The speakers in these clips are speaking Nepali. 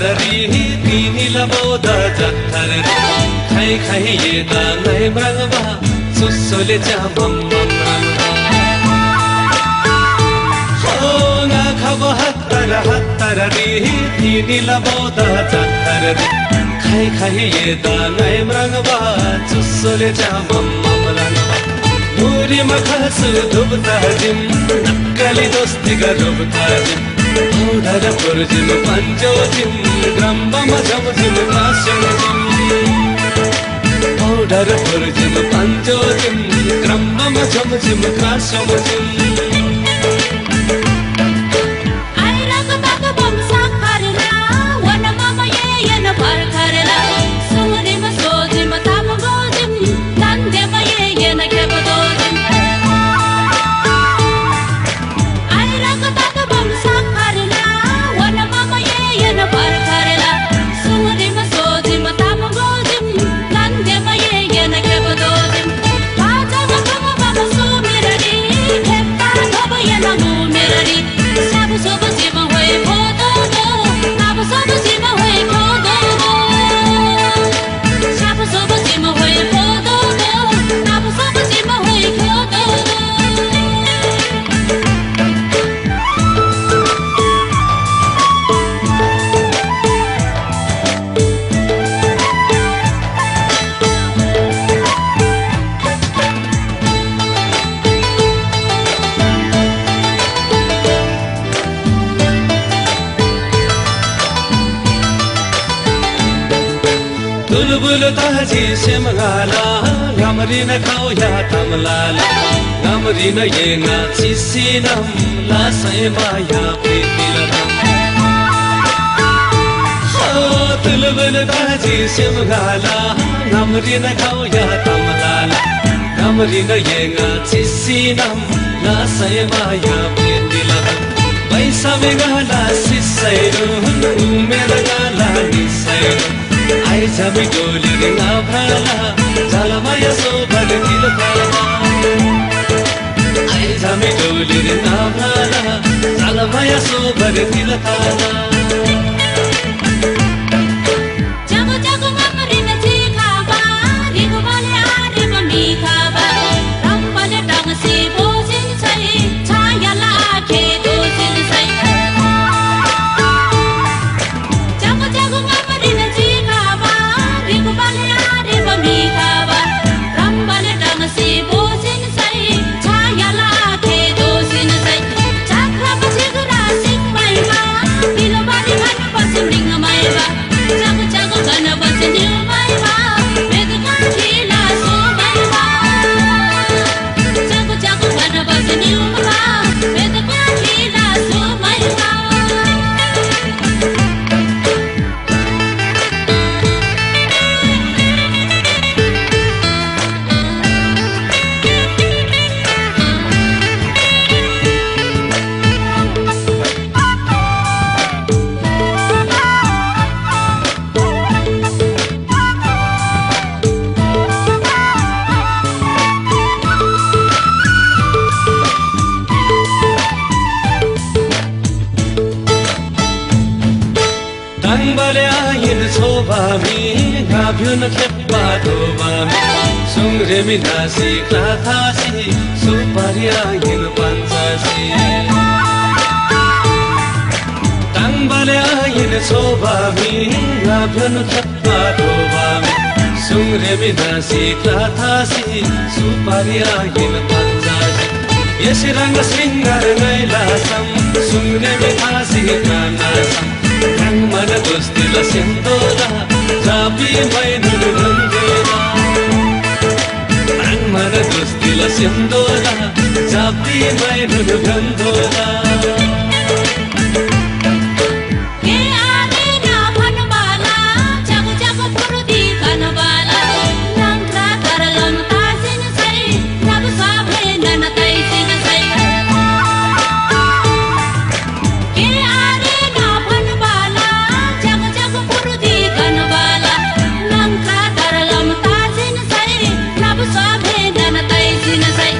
तररी तिनी लबोद जत्थर खाइ खाइ येदा नै मृगवा सुसोले चामम हो ना खबो हत्तररी तिनी लबोद जत्थर खाइ खाइ येदा नै मृगवा सुसोले चामम मुरी मखसु दुबता जिम नक्कली दोस्ती गरुबता जिम औडर पुरजिम पंजो जिम ग्रम्बम झमझिम काशम जिम औडर पुरजिम पंजो जिम ग्रम्बम झमझिम काशम जिम बुलबुल ताजी सेमगाला gamri na kau ya tamlala gamri na yenga chisinam la sai maya pritilam ho tulbul taji semgala gamri na kau ya tamlala gamri na yenga chisinam la sai maya pritilam paisa megala sisairu umera gala nisairu ai jami doli ringa bhala zalamaya so bhagtil khala ai jami doli ringa bhala zalamaya so bhagtil khala Tangbale ayin sobami gabyun kheppa dobami sungre minasi klathasi supari ayin pansasi Tangbale ayin sobami gabyun kheppa dobami sungre minasi klathasi supari ayin pansasi yesirang singar nailasam sungre minasi kanasam Rang mana dosti la sendola, jabi mai nurundela. Rang mana dosti la sendola, jabi mai nurundela. Say,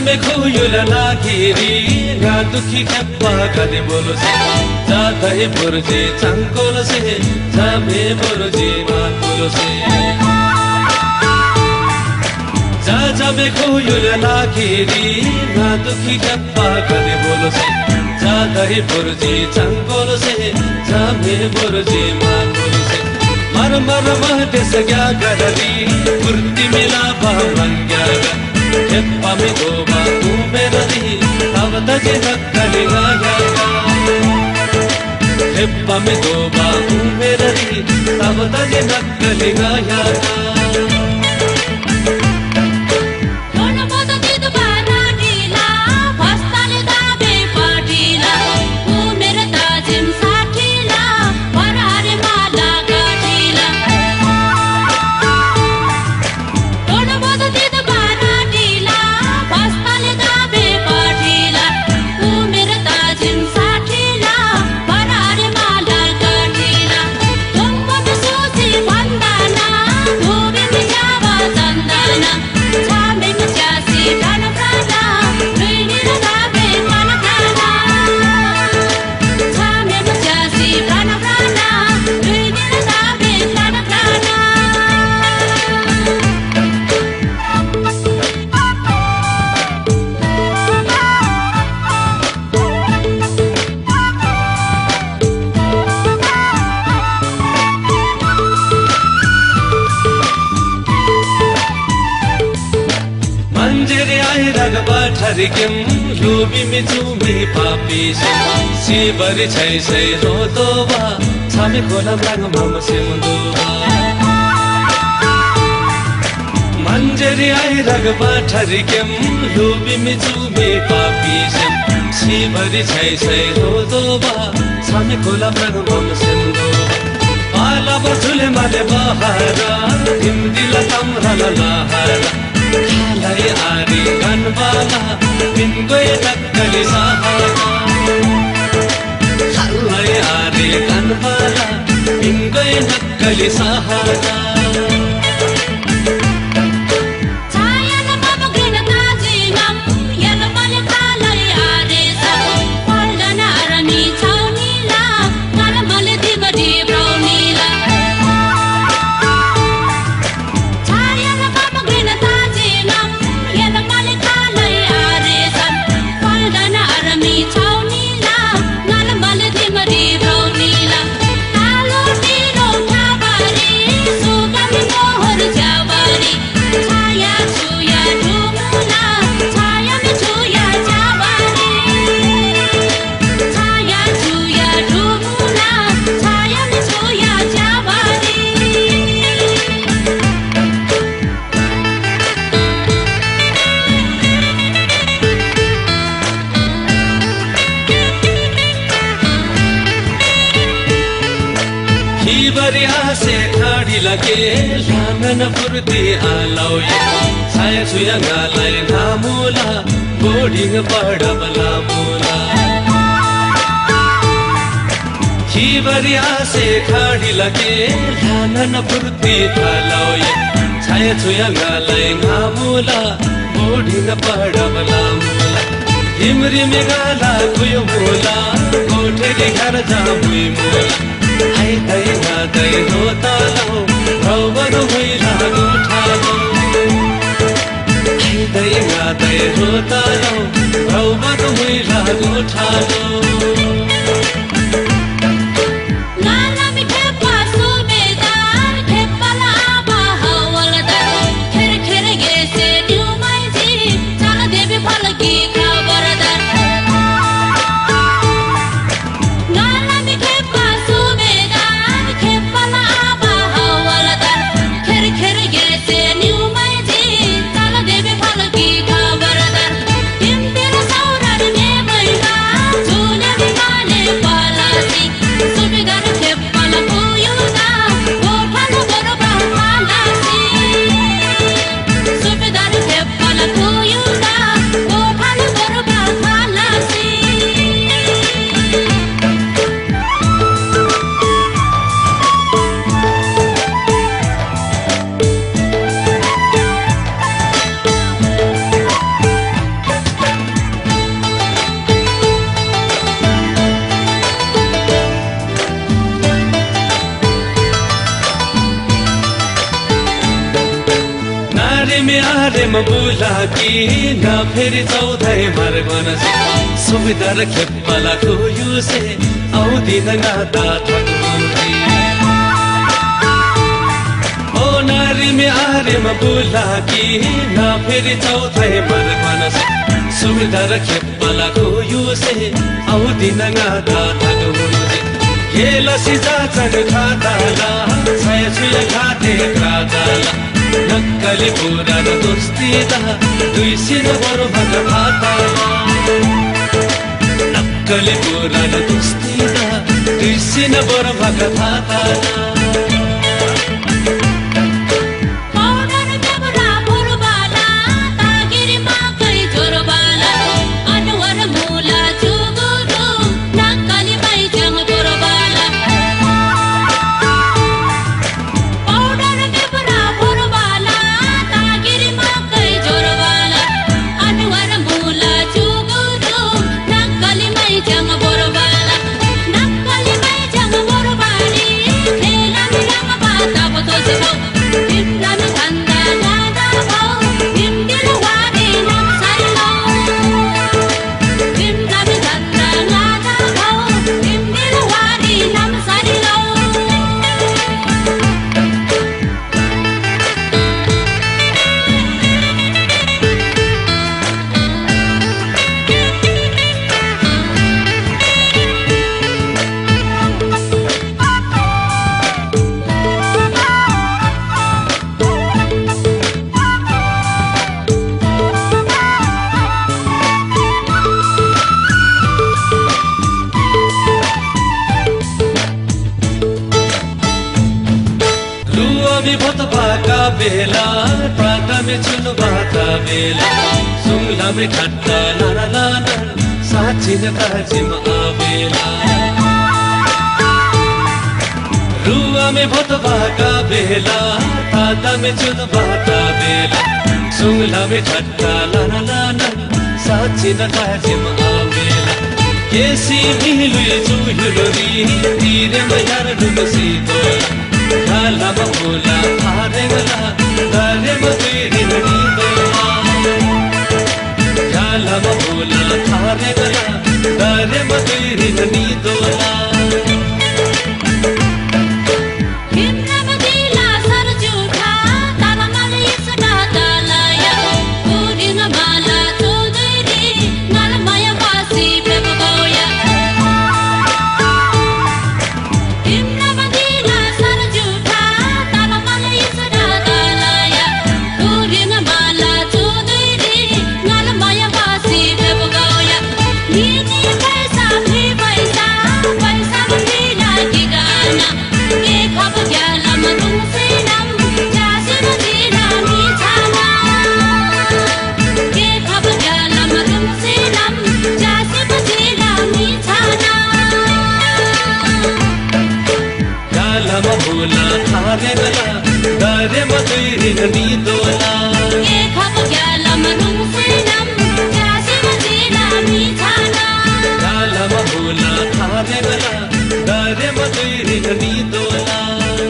जमे खोयुला लागिरी गा दुखी खेप्पा गदे बोलो से जादै बुर्जे चांकोलो से जमे बुर्जे माकोलो से जमे खोयुला लागिरी गा दुखी खेप्पा गदे बोलो से जादै बुर्जे चांकोलो से जमे बुर्जे माकोलो से मर मर महते सग्या गदरी कुर्ती मिला बांग्या हेप्पा में गोबा तू मेरा दी तब तजे नक्कली गाया हेप्पा में गोबा तू मेरा दी तब तजे नक्कली गाया ठरिकेम लोभी में चुमी पापी से सिबरी छै छै रोदोबा छामे कोलम रंग मम से मुंदोबा मंजरी आई रगबा ठरिकेम लोभी में चुमी पापी से सिबरी छै छै रोदोबा छामे कोलम रंग मम से मुंदोबा आला बसुले माले बहारा हिंदिला तमरा लहारा खालाई आरी गनवाला बिनगोय नक्कली सहारा खालाई आरी गनवाला बिनगोय नक्कली सहारा से खाड़ी लगे लांगन फुर्ती आलौये छाया छुया गालाई नामुला बोर्डिंग पड़बला मुला खीबरिया से खाड़ी लगे लांगन फुर्ती आलौये छाया छुया गालाई नामुला बोर्डिंग पड़बला मुला हिमरी में गाला कुयो मोला कोठे घर जा मुई मोला आई दई ना दई होता लो भवन हुई लागो ठालो आई दई ना दई होता लो भवन हुई लागो ठालो Tune आरेमा बुलाकी न फेरि चौधै मार्गन सुविधा र खेप्पाला खुयुसे आउँदिन नाता ठकुरी ओ नारीमे आरेमा बुलाकी न फेरि चौधै मार्गन सुविधा र खेप्पाला खुयुसे आउँदिन नाता ठकुरी केलसी जाचन खाताला छय छुय खाते खाताला नक्कली पुरानो दोस्ती दा दुई सिन बरभग फाताला नक्कली पुरानो दोस्ती दा दुई सिन बरभग फाताला बेला प्रातमे चुनु बाता बेला सुंगलामे ठट्टा लाना लाना साचिन ताजिम आवेला रुवामे भत बाका बेला प्रातमे चुनु बाता बेला सुंगलामे ठट्टा लाना लाना साचिन ताजिम आवेला केसी मिलुय जुहुरी तीरे मयार डुबसी दोला काला बबूला थारेगला दारे मतेरी ननी दोला काला बबूला थारेगला दारे मतेरी ननी दोला दारे मतेरी ननी दोला ये खप ग्याला मरुंग से नम जासे मजेला मी छाना काला मबूला थारे गला दारे मतेरी ननी दोला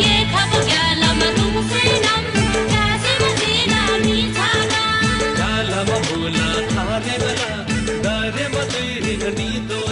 ये खप ग्याला मरुंग से नम जासे मजेला मी छाना काला मबूला थारे गला दारे मतेरी ननी दोला